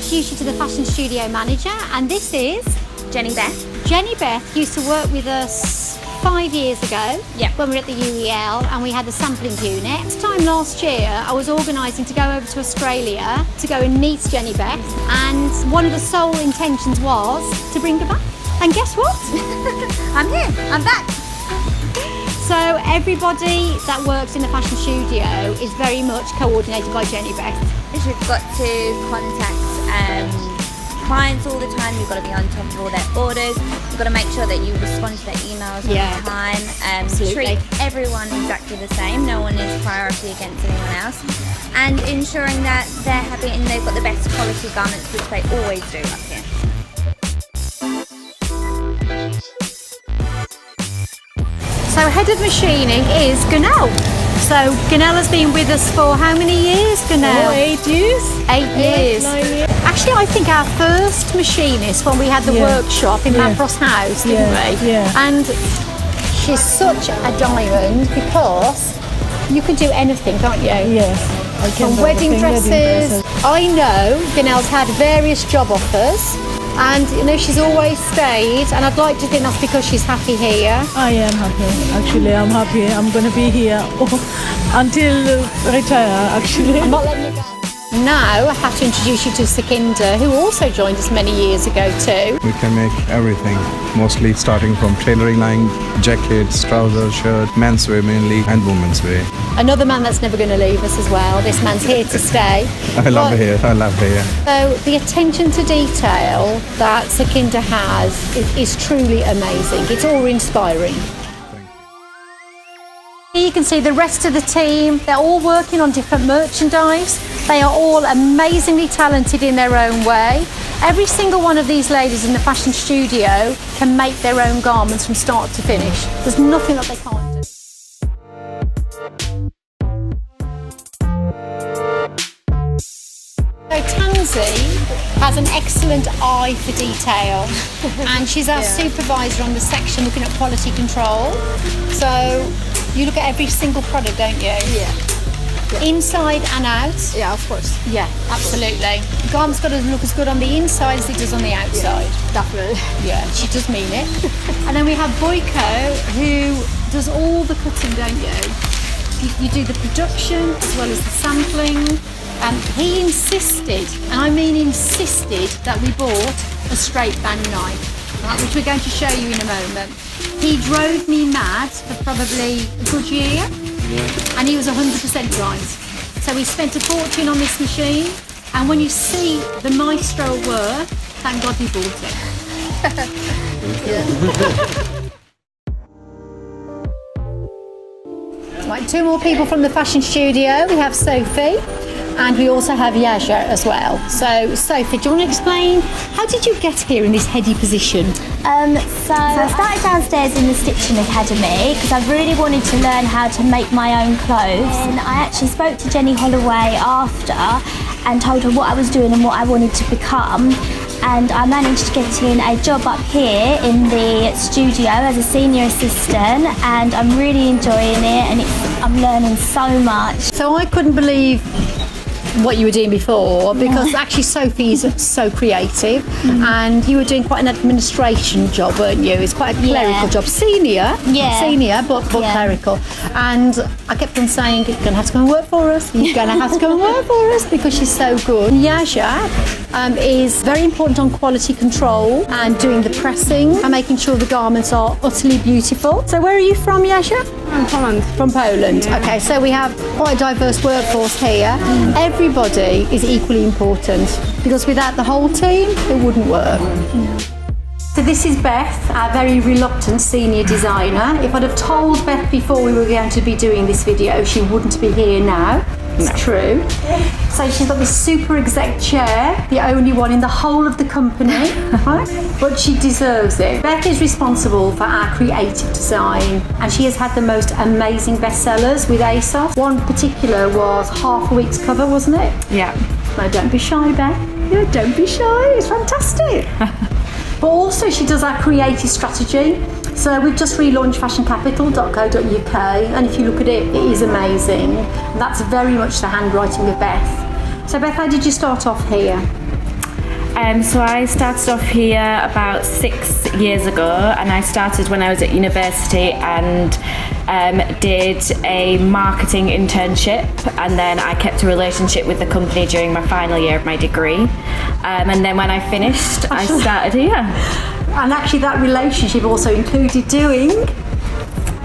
introduce you to the fashion studio manager, and this is Jenny Beth. Jenny Beth used to work with us 5 years ago when we were at the UEL and we had the sampling unit. This time last year I was organising to go over to Australia to go and meet Jenny Beth, and one of the sole intentions was to bring her back. And guess what? I'm here, I'm back. So everybody that works in the fashion studio is very much coordinated by Jenny Beth. You've got to contact clients all the time. You've got to be on top of all their orders. You've got to make sure that you respond to their emails all the time. Treat everyone exactly the same. No one is priority against anyone else. And ensuring that they're happy and they've got the best quality garments, which they always do up here. So head of machining is Gunell. So Gunell has been with us for how many years, Gunell? 8 years. 8 years. 9 years. Actually, I think our first machinist when we had the workshop in Manfrost House, didn't we? Yeah. And she's such a diamond because you can do anything, can't you? Yes. I can From do wedding everything, dresses. I know Gunell's had various job offers. And you know, she's always stayed, and I'd like to think that's because she's happy here. I am happy. Actually, I'm happy. I'm going to be here until retire, actually. I'm not letting you go. Now I have to introduce you to Sekinda, who also joined us many years ago too. We can make everything, mostly starting from tailoring line, jackets, trousers, shirt, menswear mainly, and women's wear. Another man that's never going to leave us as well. This man's here to stay. I love hair. So the attention to detail that Sekinda has is truly amazing. It's awe-inspiring. Here you can see the rest of the team. They're all working on different merchandise. They are all amazingly talented in their own way. Every single one of these ladies in the fashion studio can make their own garments from start to finish. There's nothing that they can't do. So Tansy has an excellent eye for detail, and she's our supervisor on the section looking at quality control. So you look at every single product, don't you? Yeah. Inside and out? Yeah, of course. Yeah, absolutely. The garment's got to look as good on the inside as it does on the outside. Yeah, definitely. Yeah, she does mean it. And then we have Boyko, who does all the cutting, don't you? You do the production as well as the sampling. And he insisted, and I mean insisted, that we bought a straight bang knife, right, which we're going to show you in a moment. He drove me mad for probably a good year, and he was 100% right. So we spent a fortune on this machine, and when you see the maestro work, thank God we bought it. Right, 2 more people from the fashion studio. We have Sophie. And we also have Yaja as well. So, Sophie, do you want to explain, how did you get here in this heady position? So I started downstairs in the Stitching Academy because I really wanted to learn how to make my own clothes. And I actually spoke to Jenny Holloway after and told her what I was doing and what I wanted to become. And I managed to get in a job up here in the studio as a senior assistant, and I'm really enjoying it, and I'm learning so much. So I couldn't believe what you were doing before, because actually Sophie is so creative, and you were doing quite an administration job, weren't you? It's quite a clerical job, senior, but clerical. And I kept on saying, you're going to have to come and work for us, you're going to have to come and work for us, because she's so good. Yaja is very important on quality control and doing the pressing and making sure the garments are utterly beautiful. So where are you from, Yaja? From Poland. From Poland. Yeah. Okay, so we have quite a diverse workforce here. Everybody is equally important, because without the whole team, it wouldn't work. So this is Beth, our very reluctant senior designer. If I'd have told Beth before we were going to be doing this video, she wouldn't be here now. It's true. So she's got this super exec chair, the only one in the whole of the company, right? But she deserves it. Beth is responsible for our creative design, and she has had the most amazing bestsellers with ASOS. One particular was Half a Week's Cover, wasn't it? Yeah. No, don't be shy, Beth. Yeah, don't be shy. It's fantastic. But also she does our creative strategy. So we've just relaunched fashioncapital.co.uk, and if you look at it, it is amazing. And that's very much the handwriting of Beth. So Beth, how did you start off here? So I started off here about 6 years ago, and I started when I was at university and did a marketing internship, and then I kept a relationship with the company during my final year of my degree. And then when I finished, I started here. And actually that relationship also included doing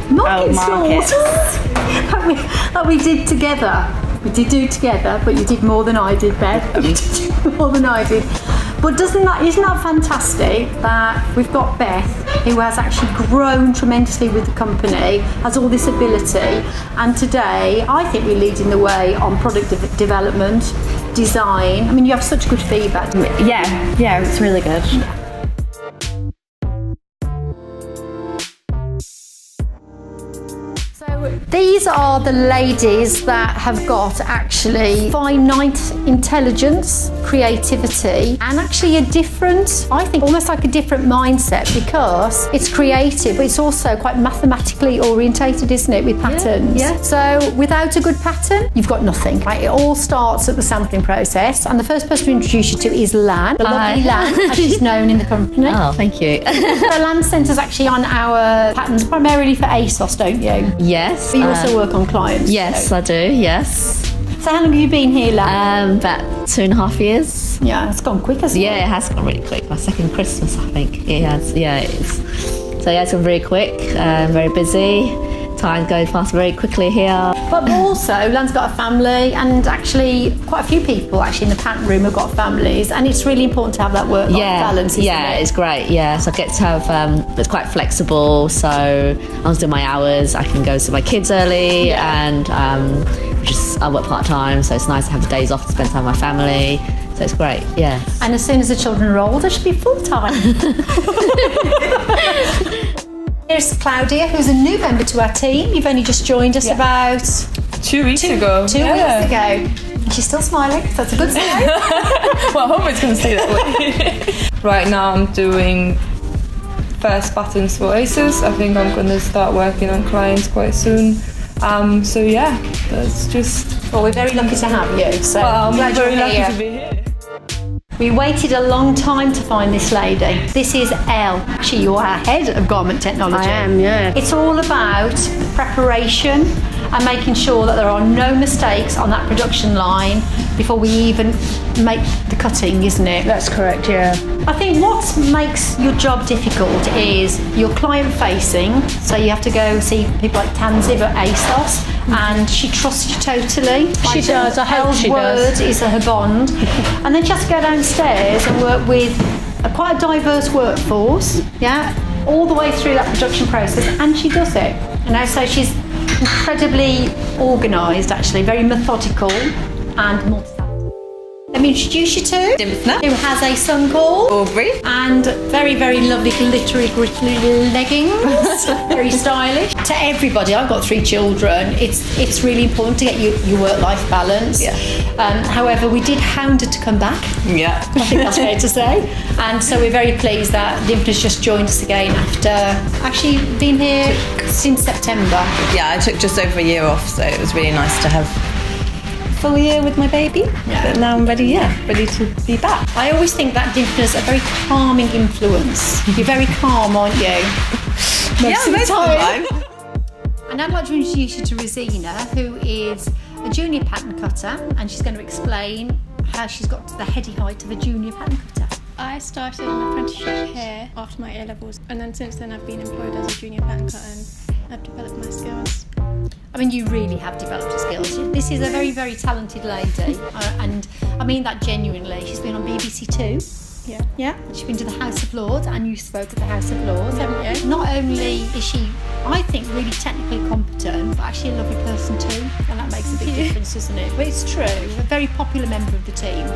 market stalls that we did together. We did do together, but you did more than I did, Beth. You did more than I did. But isn't that fantastic that we've got Beth, who has actually grown tremendously with the company, has all this ability, and today I think we're leading the way on product development, design. I mean, you have such good feedback. Yeah, it's really good. These are the ladies that have got actually finite intelligence, creativity, and actually a different, I think almost like a different mindset, because it's creative, but it's also quite mathematically orientated, isn't it, with patterns? Yeah. So without a good pattern, you've got nothing. Right? It all starts at the sampling process, and the first person to introduce you to is Lan, the lovely Lan, as she's known in the company. Oh, thank you. So Lan centres actually on our patterns, primarily for ASOS, don't you? Yes. You also work on clients. Yes, I do, yes. So how long have you been here, Lan? About 2.5 years. Yeah, it's gone quick, hasn't it? Yeah, it has gone really quick. My second Christmas, I think. It has, yeah. So yeah, it's gone very quick, very busy. Time goes fast very quickly here. But also, Lan's got a family, and actually quite a few people actually in the pattern room have got families, and it's really important to have that work-life balance, isn't it? It's great, yeah. So I get to have, it's quite flexible, so I was doing my hours, I can go see my kids early, and I work part-time, so it's nice to have the days off to spend time with my family. So it's great, yeah. And as soon as the children are older, she'll be full-time. Here's Claudia, who's a new member to our team. You've only just joined us about 2 weeks ago. Two weeks ago. And she's still smiling, so that's a good sign. Well, I hope it's going to stay that way. Right now I'm doing first patterns for ASOS. I think I'm going to start working on clients quite soon. So yeah, that's just... Well, we're very lucky to have you. So I'm glad very you're lucky here. to be here. We waited a long time to find this lady. This is Elle. Actually, you're our head of garment technology. I am, yeah. It's all about preparation and making sure that there are no mistakes on that production line before we even make the cutting, isn't it? That's correct, yeah. I think what makes your job difficult is you're client facing, so you have to go see people like Tanzi at ASOS, and she trusts you totally. She does, I hope she does. Word is her bond. And then she has to go downstairs and work with quite a diverse workforce, yeah, all the way through that production process, and she does it. You know, so she's incredibly organised, actually, very methodical and multifaceted. Let me introduce you to Dimfna, who has a son called Aubrey, and very, very lovely glittery leggings, very stylish. To everybody, I've got 3 children. It's really important to get your work-life balance. Yeah. However, we did hound her to come back. Yeah. I think that's fair to say. And so we're very pleased that Dimfna's just joined us again after actually being here since September. Yeah, I took just over a year off, so it was really nice to have full year with my baby. Yeah. But now I'm ready to be back. I always think that Dimfna's a very calming influence. You're very calm, aren't you? Most of the time. And I'd like to introduce you to Razina, who is a junior pattern cutter, and she's going to explain how she's got to the heady height of a junior pattern cutter. I started an apprenticeship here after my A-levels, and then since then I've been employed as a junior pattern cutter and I've developed my skills. I mean, you really have developed your skills. This is a very, very talented lady, and I mean that genuinely. She's been on BBC Two. Yeah. Yeah. She's been to the House of Lords, and you spoke at the House of Lords, haven't you? Not only is she, I think, really technically competent, but actually a lovely person too, and that makes a big difference, doesn't it? But it's true. A very popular member of the team.